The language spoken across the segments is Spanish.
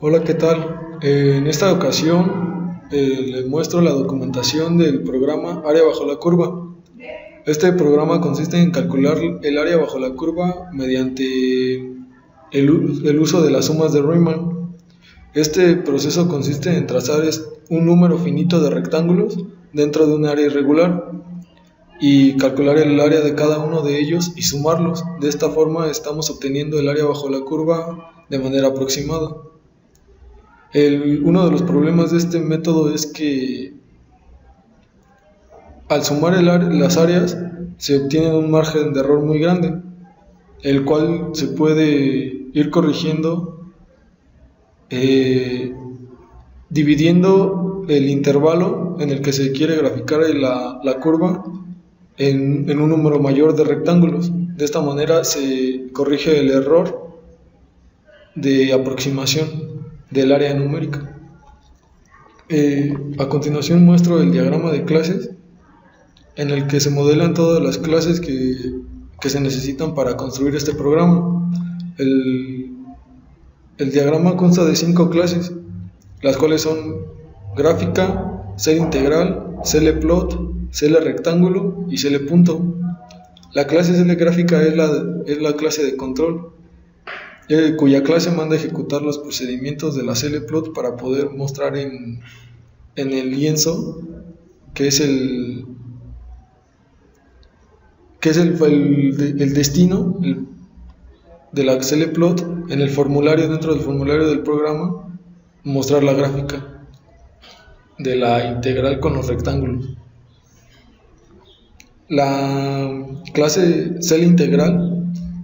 Hola, ¿qué tal? En esta ocasión les muestro la documentación del programa Área bajo la curva. Este programa consiste en calcular el área bajo la curva mediante el uso de las sumas de Riemann. Este proceso consiste en trazar un número finito de rectángulos dentro de un área irregular y calcular el área de cada uno de ellos y sumarlos. De esta forma estamos obteniendo el área bajo la curva de manera aproximada. Uno de los problemas de este método es que al sumar las áreas se obtiene un margen de error muy grande, el cual se puede ir corrigiendo dividiendo el intervalo en el que se quiere graficar la curva en un número mayor de rectángulos. De esta manera se corrige el error de aproximación del área numérica. A continuación muestro el diagrama de clases en el que se modelan todas las clases que se necesitan para construir este programa. El diagrama consta de 5 clases, las cuales son gráfica, CLintegral, CLplot, CLrectángulo y CLpunto. La clase CLgráfica es la clase de control, cuya clase manda a ejecutar los procedimientos de la CLplot para poder mostrar en el lienzo, que es el destino de la CLplot, en el formulario, dentro del formulario del programa, mostrar la gráfica de la integral con los rectángulos. La clase CLintegral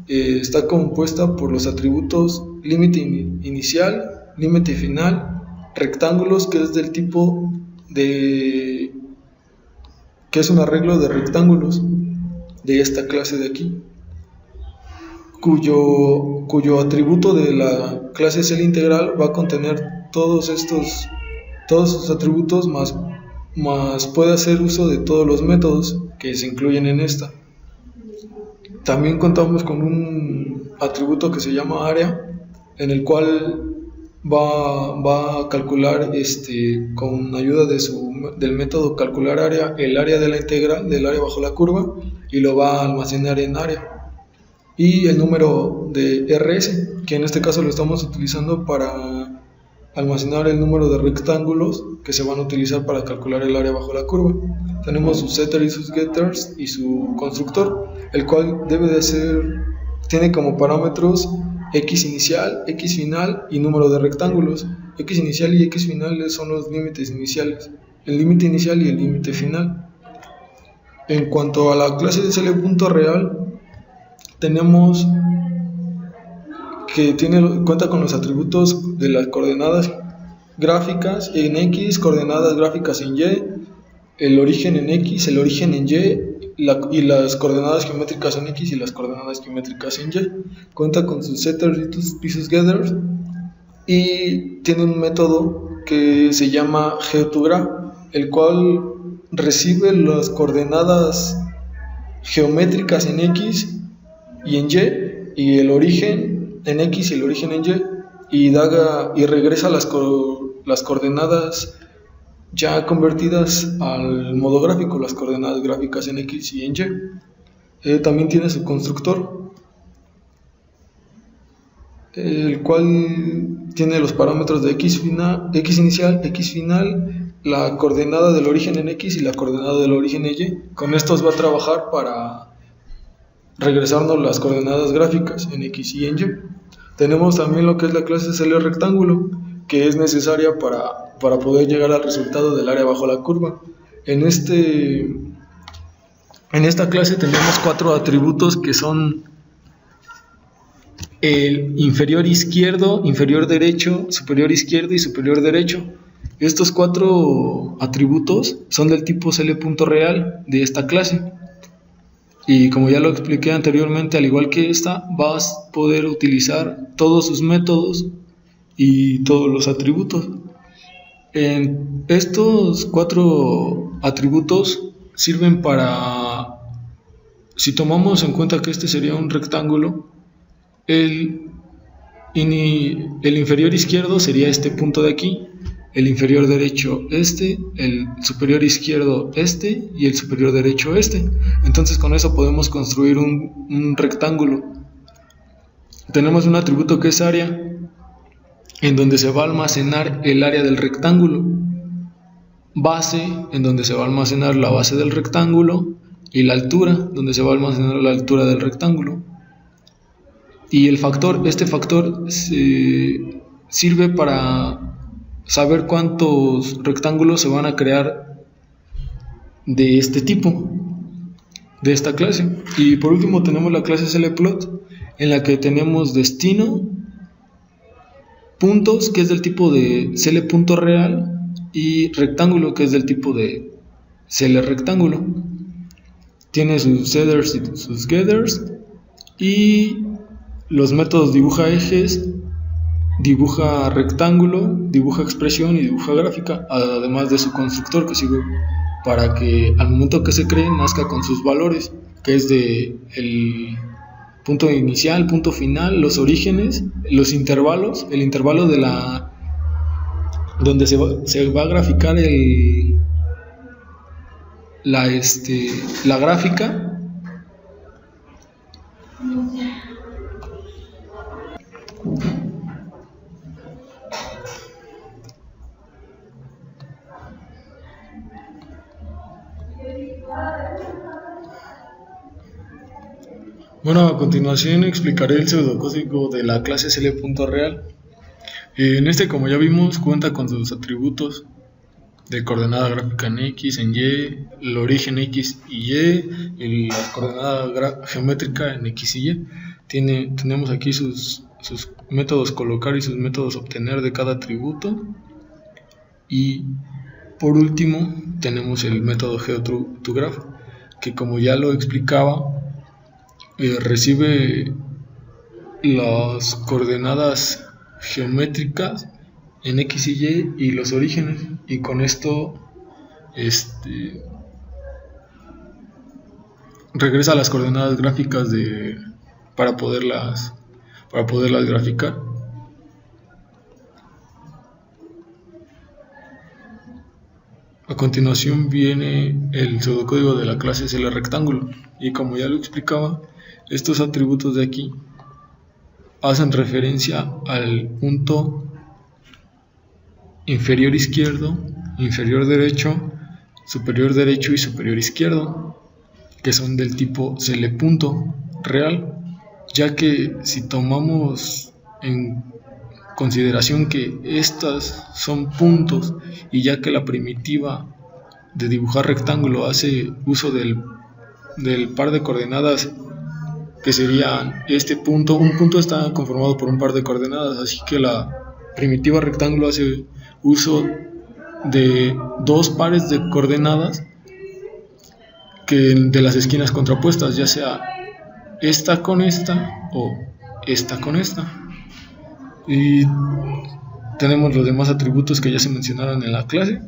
está compuesta por los atributos límite inicial, límite final, rectángulos, que es del tipo que es un arreglo de rectángulos de esta clase de aquí, cuyo atributo de la clase CLintegral va a contener todos sus atributos, más puede hacer uso de todos los métodos que se incluyen en esta. También contamos con un atributo que se llama área, en el cual va a calcular con ayuda del método calcular área, el área de la integral del área bajo la curva, y lo va a almacenar en área. Y el número de RS, que en este caso lo estamos utilizando para almacenar el número de rectángulos que se van a utilizar para calcular el área bajo la curva. Tenemos sus setters y sus getters y su constructor, el cual tiene como parámetros x inicial, x final y número de rectángulos. X inicial y x final son los límites iniciales, el límite inicial y el límite final. En cuanto a la clase de CLpuntoReal, tenemos que cuenta con los atributos de las coordenadas gráficas en X, coordenadas gráficas en Y, el origen en X, el origen en Y, y las coordenadas geométricas en X y las coordenadas geométricas en Y. Cuenta con sus setters y sus getters, y tiene un método que se llama GeoToGraph, el cual recibe las coordenadas geométricas en X y en Y, y el origen en X y el origen en Y, y regresa las coordenadas ya convertidas al modo gráfico, las coordenadas gráficas en X y en Y. También tiene su constructor, el cual tiene los parámetros de x inicial, x final, la coordenada del origen en X y la coordenada del origen en Y. Con estos va a trabajar para regresarnos las coordenadas gráficas en X y en Y. Tenemos también lo que es la clase CLrectángulo, que es necesaria para poder llegar al resultado del área bajo la curva. En esta clase tenemos 4 atributos, que son el inferior izquierdo, inferior derecho, superior izquierdo y superior derecho. Estos 4 atributos son del tipo CLpuntoReal de esta clase. Y como ya lo expliqué anteriormente, al igual que esta, vas a poder utilizar todos sus métodos y todos los atributos. En estos 4 atributos sirven para, si tomamos en cuenta que este sería un rectángulo, el el inferior izquierdo sería este punto de aquí, el inferior derecho este, el superior izquierdo este y el superior derecho este. Entonces con eso podemos construir un rectángulo. Tenemos un atributo que es área, en donde se va a almacenar el área del rectángulo, base, en donde se va a almacenar la base del rectángulo, y la altura, donde se va a almacenar la altura del rectángulo. Y el factor, este factor sirve para saber cuántos rectángulos se van a crear de este tipo, de esta clase. Y por último tenemos la clase CLPlot, en la que tenemos destino, puntos, que es del tipo de CL.real, y rectángulo, que es del tipo de CLRectángulo. Tiene sus setters y sus getters, y los métodos dibuja ejes, dibuja rectángulo, dibuja expresión y dibuja gráfica, además de su constructor, que sirve para que al momento que se cree nazca con sus valores, que es de el punto inicial, punto final, los orígenes, los intervalos, el intervalo de la donde se va a graficar la gráfica, Bueno, a continuación explicaré el pseudocódigo de la clase CL.real. En este, como ya vimos, cuenta con sus atributos de coordenada gráfica en X, en Y, el origen X y Y la coordenada geométrica en X y Y. Tenemos aquí sus métodos colocar y sus métodos obtener de cada atributo. Y por último tenemos el método GeoToGraph, que como ya lo explicaba, recibe las coordenadas geométricas en X y Y los orígenes, y con esto regresa las coordenadas gráficas para poderlas graficar. A continuación viene el pseudocódigo de la clase CLRectángulo, y como ya lo explicaba, estos atributos de aquí hacen referencia al punto inferior izquierdo, inferior derecho, superior derecho y superior izquierdo, que son del tipo CL.real, ya que si tomamos en consideración que estas son puntos, y ya que la primitiva de dibujar rectángulo hace uso del par de coordenadas, que serían este punto, un punto está conformado por un par de coordenadas, así que la primitiva rectángulo hace uso de dos pares de coordenadas de las esquinas contrapuestas, ya sea esta con esta o esta con esta. Y tenemos los demás atributos que ya se mencionaron en la clase,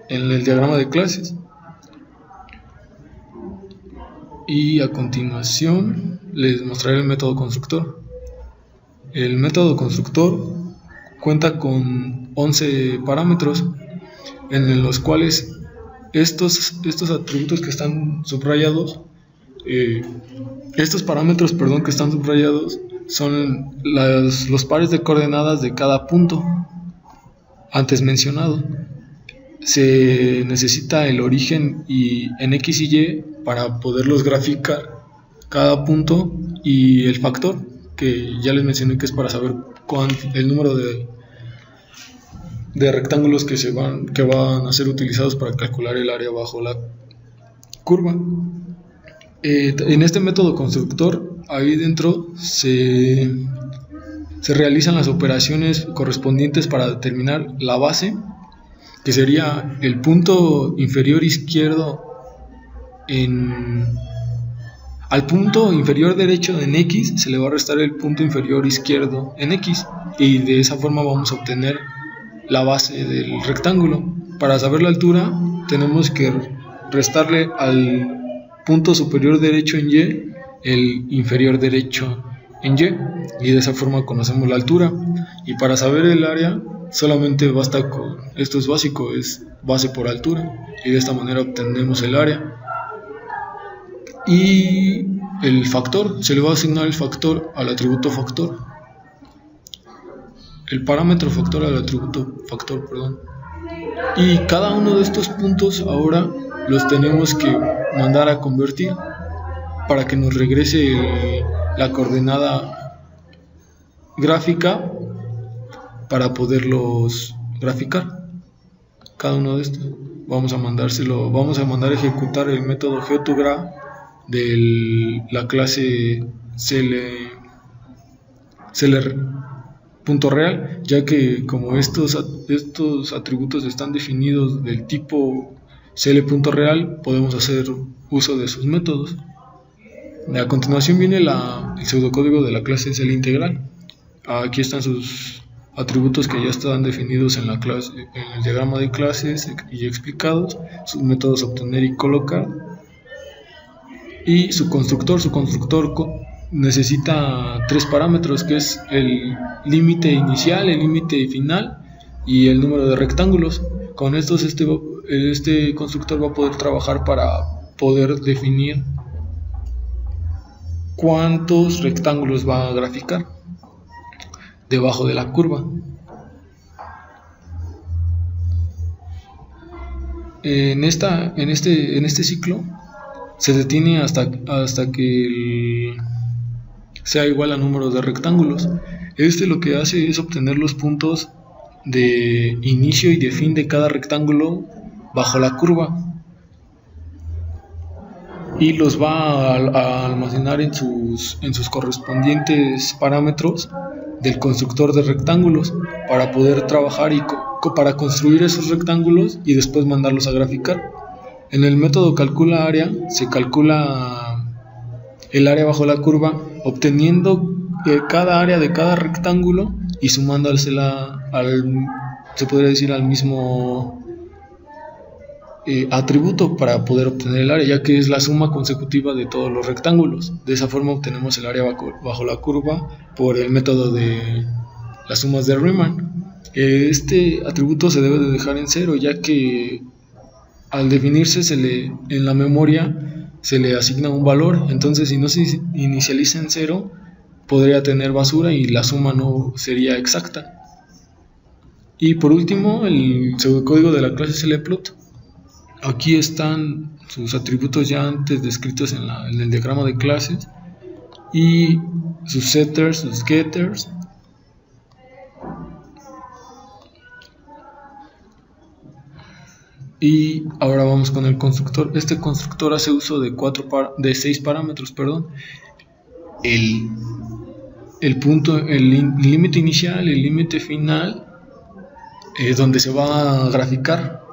en el diagrama de clases. Y a continuación les mostraré el método constructor. El método constructor cuenta con 11 parámetros, en los cuales estos atributos que están subrayados, estos parámetros, que están subrayados, son los pares de coordenadas de cada punto antes mencionado. Se necesita el origen en X y Y para poderlos graficar cada punto, y el factor, que ya les mencioné que es para saber el número de rectángulos que van a ser utilizados para calcular el área bajo la curva. En este método constructor, ahí dentro se realizan las operaciones correspondientes para determinar la base, que sería el punto inferior izquierdo al punto inferior derecho en X se le va a restar el punto inferior izquierdo en X, y de esa forma vamos a obtener la base del rectángulo. Para saber la altura tenemos que restarle al punto superior derecho en Y el inferior derecho en Y de esa forma conocemos la altura. Y para saber el área solamente basta con, esto es básico, es base por altura, y de esta manera obtenemos el área. Y el factor, se le va a asignar el factor al atributo factor, el parámetro factor al atributo factor, perdón. Y cada uno de estos puntos ahora los tenemos que mandar a convertir para que nos regrese la coordenada gráfica para poderlos graficar. Cada uno de estos vamos a mandar a ejecutar el método Geo2Graph de la clase CL.Real, ya que como estos atributos están definidos del tipo CL.Real, podemos hacer uso de sus métodos. A continuación viene el pseudocódigo de la clase CLIntegral. Aquí están sus atributos que ya están definidos en la clase, en el diagrama de clases y explicados, sus métodos obtener y colocar, y su constructor necesita 3 parámetros, que es el límite inicial, el límite final y el número de rectángulos. Con estos este constructor va a poder trabajar para poder definir cuántos rectángulos va a graficar debajo de la curva. En este ciclo se detiene hasta que sea igual a número de rectángulos. Lo que hace es obtener los puntos de inicio y de fin de cada rectángulo bajo la curva, y los va a almacenar en sus correspondientes parámetros del constructor de rectángulos para poder trabajar y para construir esos rectángulos y después mandarlos a graficar. En el método calcula área se calcula el área bajo la curva, obteniendo cada área de cada rectángulo y sumándosela se podría decir al mismo atributo para poder obtener el área, ya que es la suma consecutiva de todos los rectángulos. De esa forma obtenemos el área bajo la curva por el método de las sumas de Riemann. Este atributo se debe de dejar en 0, ya que al definirse en la memoria se le asigna un valor. Entonces, si no se inicializa en 0, podría tener basura y la suma no sería exacta. Y por último, el pseudocódigo de la clase CLplot. Aquí están sus atributos ya antes descritos en el diagrama de clases, y sus setters, sus getters. Y ahora vamos con el constructor. Este constructor hace uso de 6 parámetros, el punto, el límite inicial, el límite final, donde se va a graficar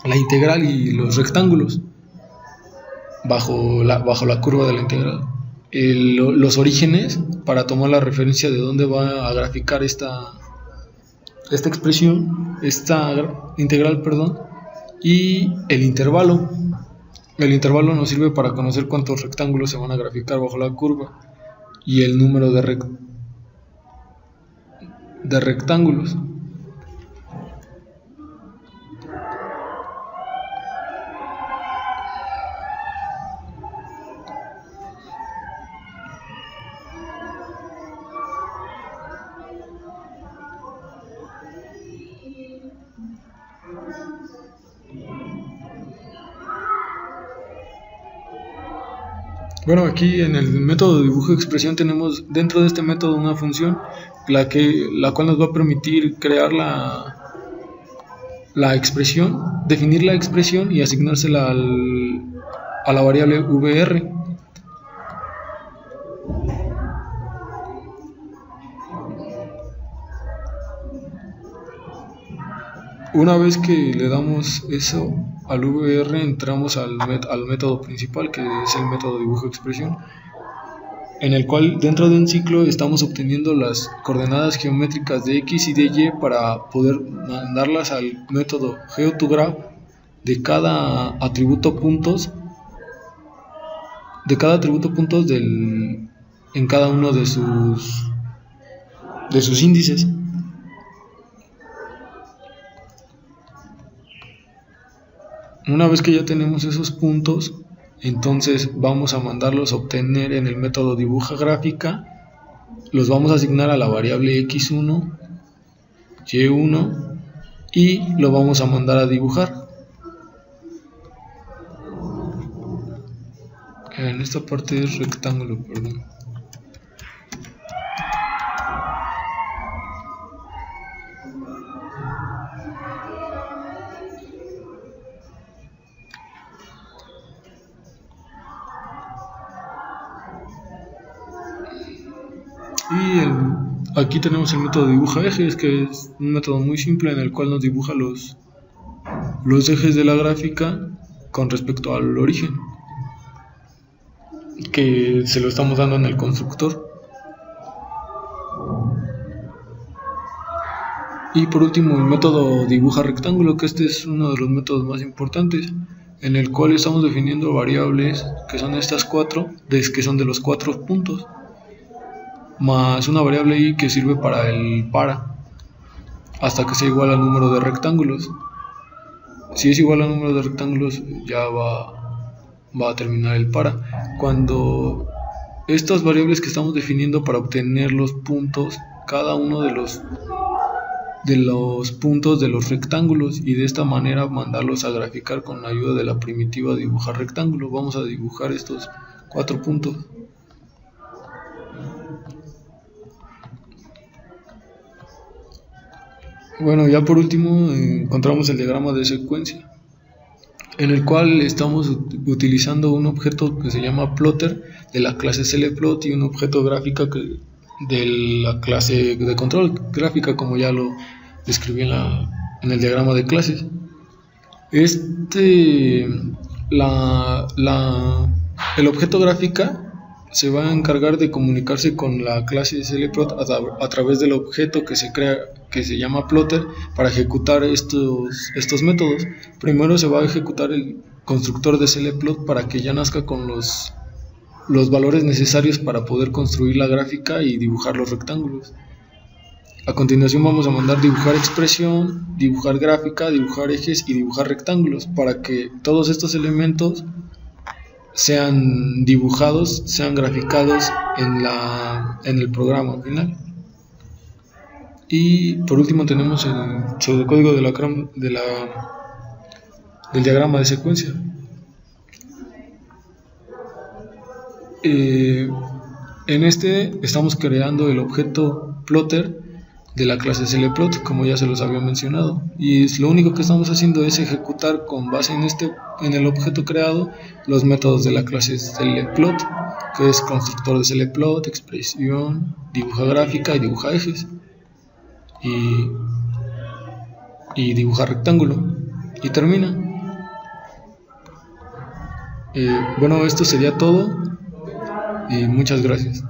la integral y los rectángulos bajo la curva de la integral. Los orígenes, para tomar la referencia de dónde va a graficar esta expresión, esta integral, y el intervalo. El intervalo nos sirve para conocer cuántos rectángulos se van a graficar bajo la curva y el número de rectángulos. Bueno, aquí en el método de dibujo de expresión tenemos dentro de este método una función la cual nos va a permitir crear la expresión, definir la expresión y asignársela a la variable VR. Una vez que le damos eso al VR, entramos al método principal, que es el método dibujo de expresión, en el cual dentro de un ciclo estamos obteniendo las coordenadas geométricas de X y de Y para poder mandarlas al método Geo2Graph de cada atributo puntos en cada uno de sus índices. Una vez que ya tenemos esos puntos, entonces vamos a mandarlos a obtener en el método dibuja gráfica. Los vamos a asignar a la variable x1, y1 y lo vamos a mandar a dibujar. En esta parte es rectángulo, perdón. Y aquí tenemos el método dibuja ejes, que es un método muy simple en el cual nos dibuja los ejes de la gráfica con respecto al origen, que se lo estamos dando en el constructor. Y por último, el método dibuja rectángulo, que este es uno de los métodos más importantes, en el cual estamos definiendo variables que son estas cuatro, que son de los 4 puntos, más una variable i que sirve para el para, hasta que sea igual al número de rectángulos. Si es igual al número de rectángulos, ya va a terminar el para. Cuando estas variables que estamos definiendo para obtener los puntos, cada uno de los puntos de los rectángulos, y de esta manera mandarlos a graficar con la ayuda de la primitiva dibujar rectángulo. Vamos a dibujar estos 4 puntos. Bueno, ya por último encontramos el diagrama de secuencia, en el cual estamos utilizando un objeto que se llama plotter de la clase clplot y un objeto gráfica de la clase de control gráfica, como ya lo describí en el diagrama de clases. El objeto gráfica se va a encargar de comunicarse con la clase clplot a través del objeto que se crea, que se llama plotter, para ejecutar estos métodos. Primero se va a ejecutar el constructor de clplot para que ya nazca con los valores necesarios para poder construir la gráfica y dibujar los rectángulos. A continuación vamos a mandar dibujar expresión, dibujar gráfica, dibujar ejes y dibujar rectángulos, para que todos estos elementos sean dibujados, sean graficados en el programa final. Y por último tenemos el pseudocódigo del diagrama de secuencia. En este estamos creando el objeto plotter de la clase clplot, como ya se los había mencionado, y lo único que estamos haciendo es ejecutar con base en el objeto creado los métodos de la clase clplot, que es constructor de clplot, expresión, dibuja gráfica y dibuja ejes, y dibuja rectángulo, y termina. Bueno, esto sería todo y muchas gracias.